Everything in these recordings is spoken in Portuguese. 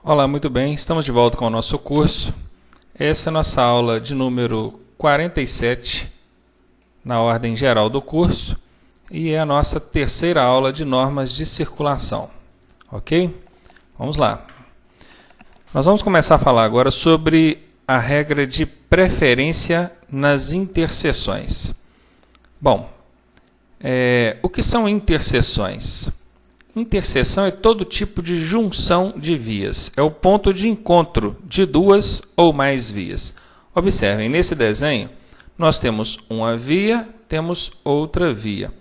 Olá, muito bem, estamos de volta com o nosso curso. Essa é a nossa aula de número 47, na ordem geral do curso, e é a nossa terceira aula de normas de circulação. Ok? Vamos lá. Nós vamos começar a falar agora sobre a regra de preferência nas interseções. Bom, o que são interseções? Interseção é todo tipo de junção de vias. É o ponto de encontro de duas ou mais vias. Observem, nesse desenho, nós temos uma via, temos outra via.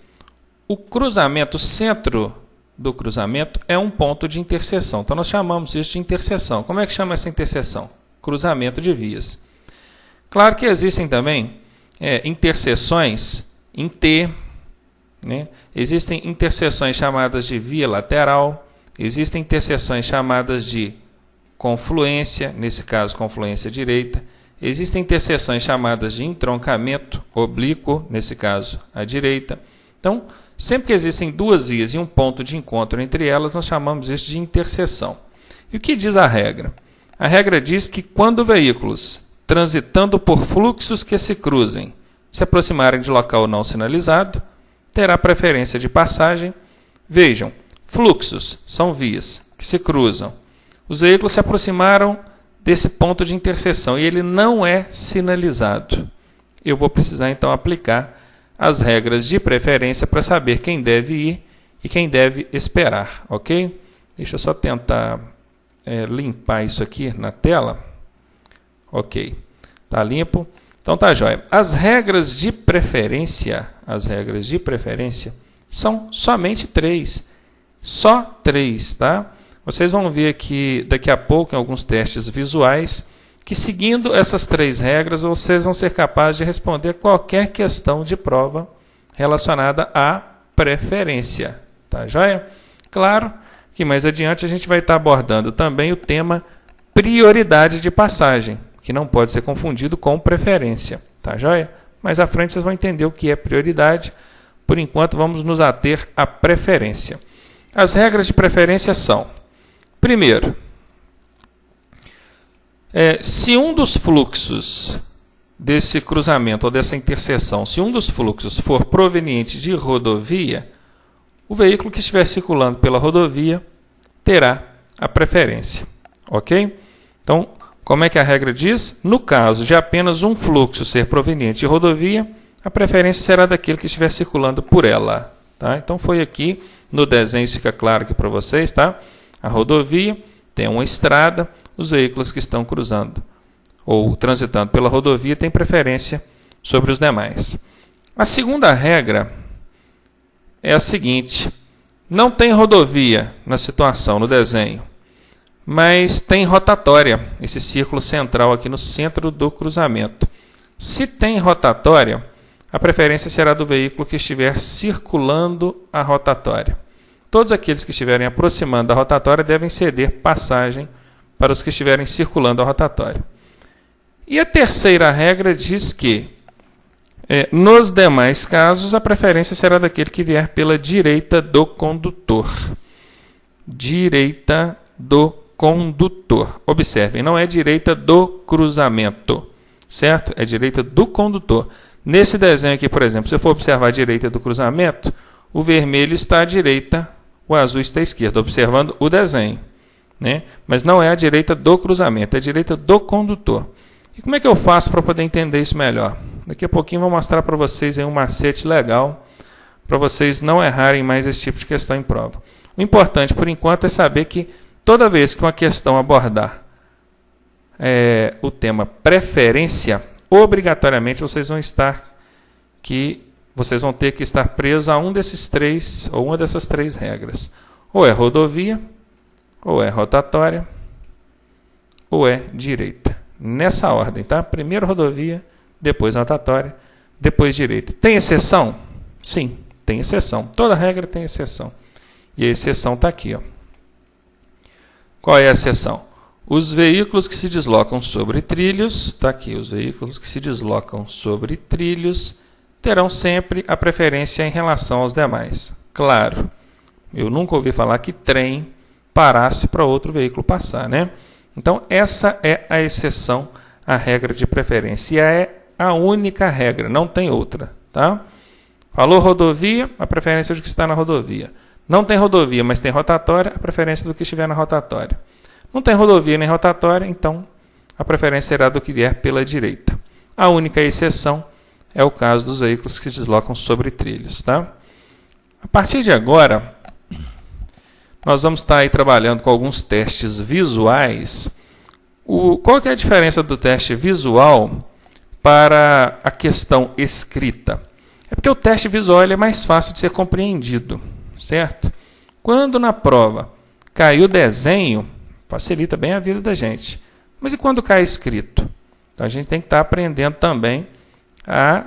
O cruzamento, o centro do cruzamento, é um ponto de interseção. Então, nós chamamos isso de interseção. Como é que chama essa interseção? Cruzamento de vias. Claro que existem também interseções em T, né? Existem interseções chamadas de via lateral, existem interseções chamadas de confluência, nesse caso confluência direita, existem interseções chamadas de entroncamento oblíquo, nesse caso à direita. Então, sempre que existem duas vias e um ponto de encontro entre elas, nós chamamos isso de interseção. E o que diz a regra? A regra diz que quando veículos transitando por fluxos que se cruzem se aproximarem de local não sinalizado, terá preferência de passagem. Vejam, fluxos são vias que se cruzam. Os veículos se aproximaram desse ponto de interseção e ele não é sinalizado. Eu vou precisar então aplicar as regras de preferência para saber quem deve ir e quem deve esperar, ok? Deixa eu só tentar limpar isso aqui na tela. Ok, está limpo. Então tá jóia. As regras de preferência são somente três. Só três, tá? Vocês vão ver aqui daqui a pouco em alguns testes visuais que seguindo essas três regras vocês vão ser capazes de responder qualquer questão de prova relacionada à preferência, tá jóia? Claro que mais adiante a gente vai estar abordando também o tema prioridade de passagem, que não pode ser confundido com preferência, tá joia? Mais à frente vocês vão entender o que é prioridade. Por enquanto, vamos nos ater à preferência. As regras de preferência são: primeiro, se um dos fluxos desse cruzamento ou dessa interseção, se um dos fluxos for proveniente de rodovia, o veículo que estiver circulando pela rodovia terá a preferência, ok? Então, como é que a regra diz? No caso de apenas um fluxo ser proveniente de rodovia, a preferência será daquele que estiver circulando por ela. Tá? Então, foi aqui, no desenho fica claro aqui para vocês, tá? A rodovia tem uma estrada, os veículos que estão cruzando ou transitando pela rodovia têm preferência sobre os demais. A segunda regra é a seguinte: não tem rodovia na situação, no desenho, mas tem rotatória, esse círculo central aqui no centro do cruzamento. Se tem rotatória, a preferência será do veículo que estiver circulando a rotatória. Todos aqueles que estiverem aproximando da rotatória devem ceder passagem para os que estiverem circulando a rotatória. E a terceira regra diz que, nos demais casos, a preferência será daquele que vier pela direita do condutor. Direita do condutor. Observem, não é direita do cruzamento, certo? É direita do condutor. Nesse desenho aqui, por exemplo, se você for observar a direita do cruzamento, o vermelho está à direita, o azul está à esquerda, observando o desenho, né? Mas não é a direita do cruzamento, é a direita do condutor. E como é que eu faço para poder entender isso melhor? Daqui a pouquinho eu vou mostrar para vocês aí um macete legal para vocês não errarem mais esse tipo de questão em prova. O importante, por enquanto, é saber que toda vez que uma questão abordar o tema preferência, obrigatoriamente vocês vão ter que estar presos a um desses três, ou uma dessas três regras. Ou é rodovia, ou é rotatória, ou é direita. Nessa ordem, tá? Primeiro rodovia, depois rotatória, depois direita. Tem exceção? Sim, tem exceção. Toda regra tem exceção. E a exceção está aqui, ó. Qual é a exceção? Os veículos que se deslocam sobre trilhos, está aqui, os veículos que se deslocam sobre trilhos terão sempre a preferência em relação aos demais. Claro, eu nunca ouvi falar que trem parasse para outro veículo passar, né? Então, essa é a exceção à regra de preferência. E é a única regra, não tem outra, tá? Falou rodovia, a preferência é do que está na rodovia. Não tem rodovia, mas tem rotatória, a preferência é do que estiver na rotatória. Não tem rodovia nem rotatória, então a preferência será do que vier pela direita. A única exceção é o caso dos veículos que se deslocam sobre trilhos, tá? A partir de agora, nós vamos estar aí trabalhando com alguns testes visuais. Qual que é a diferença do teste visual para a questão escrita? É porque o teste visual ele é mais fácil de ser compreendido, certo? Quando na prova cai o desenho, facilita bem a vida da gente. Mas e quando cai escrito? Então a gente tem que estar aprendendo também a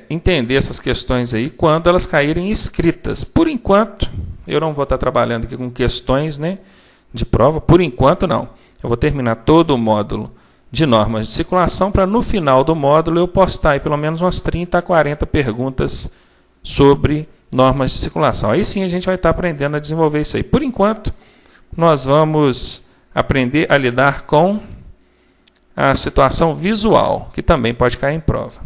entender essas questões aí quando elas caírem escritas. Por enquanto, eu não vou estar trabalhando aqui com questões, né, de prova, por enquanto não. Eu vou terminar todo o módulo de normas de circulação para no final do módulo eu postar aí pelo menos umas 30 a 40 perguntas sobre normas de circulação. Aí sim a gente vai estar aprendendo a desenvolver isso aí. Por enquanto, nós vamos aprender a lidar com a situação visual, que também pode cair em prova.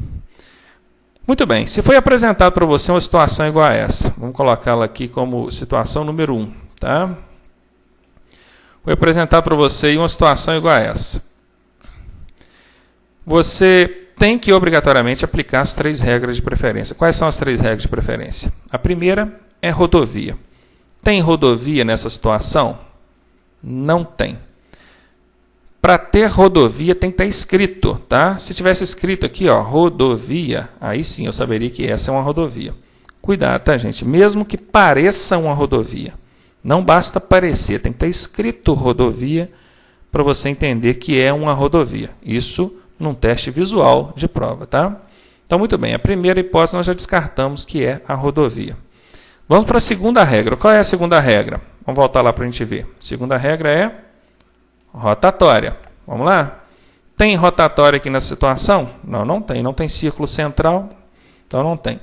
Muito bem, se foi apresentado para você uma situação igual a essa, vamos colocá-la aqui como situação número 1, tá? Foi apresentado para você uma situação igual a essa. Você tem que obrigatoriamente aplicar as 3 regras de preferência. Quais são as 3 regras de preferência? A primeira é rodovia. Tem rodovia nessa situação? Não tem. Para ter rodovia tem que estar escrito, tá? Se tivesse escrito aqui, ó, rodovia, aí sim eu saberia que essa é uma rodovia. Cuidado, tá, gente? Mesmo que pareça uma rodovia, não basta parecer, tem que estar escrito rodovia para você entender que é uma rodovia. Isso num teste visual de prova, tá? Então, muito bem, a primeira hipótese nós já descartamos que é a rodovia. Vamos para a segunda regra. Qual é a segunda regra? Vamos voltar lá para a gente ver. A segunda regra é rotatória. Vamos lá? Tem rotatória aqui nessa situação? Não, não tem. Não tem círculo central, então não tem.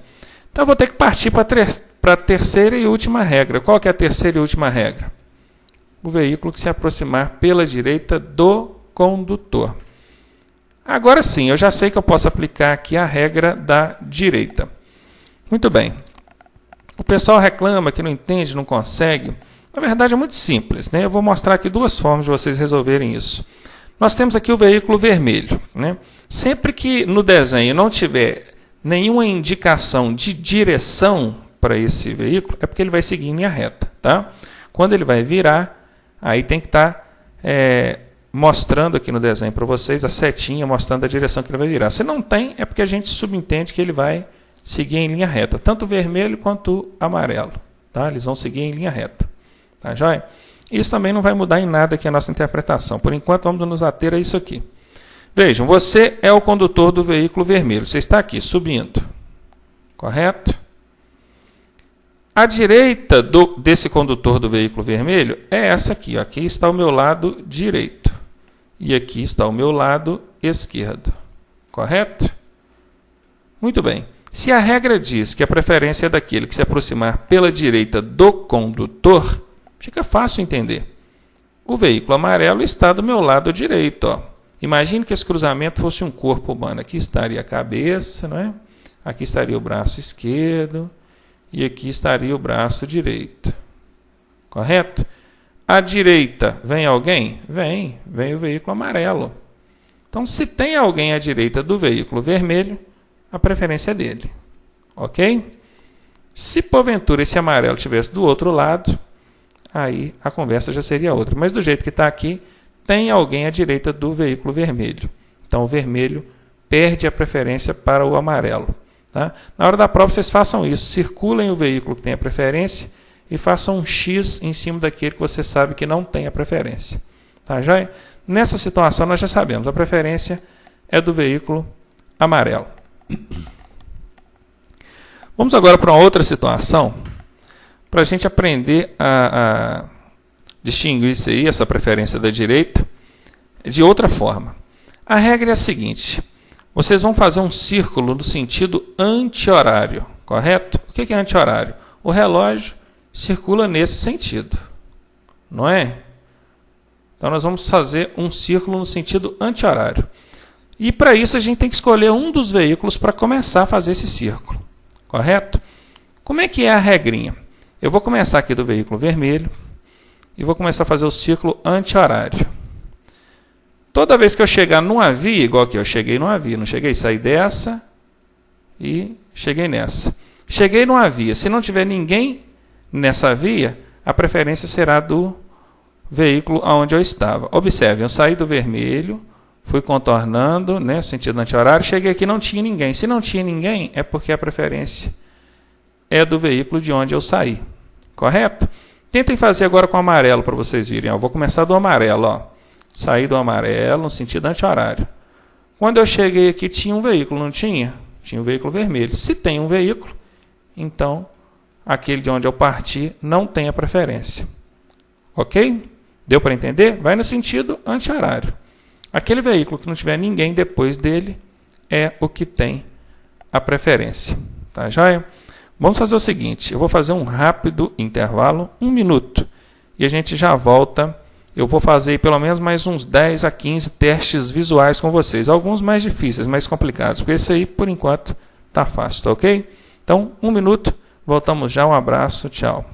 Então, eu vou ter que partir para a terceira e última regra. Qual que é a terceira e última regra? O veículo que se aproximar pela direita do condutor. Agora sim, eu já sei que eu posso aplicar aqui a regra da direita. Muito bem. O pessoal reclama que não entende, não consegue. Na verdade, é muito simples, né? Eu vou mostrar aqui 2 formas de vocês resolverem isso. Nós temos aqui o veículo vermelho, né? Sempre que no desenho não tiver nenhuma indicação de direção para esse veículo, é porque ele vai seguir em linha reta, tá? Quando ele vai virar, aí tem que estar mostrando aqui no desenho para vocês a setinha mostrando a direção que ele vai virar. Se não tem, é porque a gente subentende que ele vai seguir em linha reta, tanto o vermelho quanto o amarelo, tá? Eles vão seguir em linha reta. Tá, joia? Isso também não vai mudar em nada aqui a nossa interpretação. Por enquanto, vamos nos ater a isso aqui. Vejam, você é o condutor do veículo vermelho. Você está aqui, subindo. Correto? A direita desse condutor do veículo vermelho é essa aqui. Ó. Aqui está o meu lado direito. E aqui está o meu lado esquerdo. Correto? Muito bem. Se a regra diz que a preferência é daquele que se aproximar pela direita do condutor, fica fácil entender. O veículo amarelo está do meu lado direito. Ó. Imagine que esse cruzamento fosse um corpo humano. Aqui estaria a cabeça, não é? Aqui estaria o braço esquerdo e aqui estaria o braço direito. Correto? À direita vem alguém? Vem o veículo amarelo. Então, se tem alguém à direita do veículo vermelho, a preferência é dele. Ok? Se porventura esse amarelo estivesse do outro lado, aí a conversa já seria outra. Mas do jeito que está aqui, tem alguém à direita do veículo vermelho. Então, o vermelho perde a preferência para o amarelo. Tá? Na hora da prova, vocês façam isso. Circulem o veículo que tem a preferência e façam um X em cima daquele que você sabe que não tem a preferência. Tá, joia? Nessa situação, nós já sabemos. A preferência é do veículo amarelo. Vamos agora para uma outra situação, para a gente aprender a distinguir isso aí, essa preferência da direita, de outra forma. A regra é a seguinte: vocês vão fazer um círculo no sentido anti-horário, correto? O que é anti-horário? O relógio circula nesse sentido, não é? Então nós vamos fazer um círculo no sentido anti-horário. E para isso a gente tem que escolher um dos veículos para começar a fazer esse círculo, correto? Como é que é a regrinha? Eu vou começar aqui do veículo vermelho e vou começar a fazer o círculo anti-horário. Toda vez que eu chegar numa via, igual aqui, eu cheguei numa via, não cheguei, saí dessa e cheguei nessa. Cheguei numa via, se não tiver ninguém nessa via, a preferência será do veículo onde eu estava. Observe, eu saí do vermelho, fui contornando, né, sentido anti-horário, cheguei aqui, não tinha ninguém. Se não tinha ninguém, é porque a preferência é do veículo de onde eu saí. Correto? Tentem fazer agora com o amarelo para vocês virem. Eu vou começar do amarelo. Ó. Saí do amarelo no sentido anti-horário. Quando eu cheguei aqui, tinha um veículo, não tinha? Tinha um veículo vermelho. Se tem um veículo, então aquele de onde eu parti não tem a preferência. Ok? Deu para entender? Vai no sentido anti-horário. Aquele veículo que não tiver ninguém depois dele é o que tem a preferência. Tá, joia? Vamos fazer o seguinte, eu vou fazer um rápido intervalo, 1 minuto, e a gente já volta. Eu vou fazer pelo menos mais uns 10 a 15 testes visuais com vocês, alguns mais difíceis, mais complicados, porque esse aí, por enquanto, está fácil, tá ok? Então, 1 minuto, voltamos já, um abraço, tchau.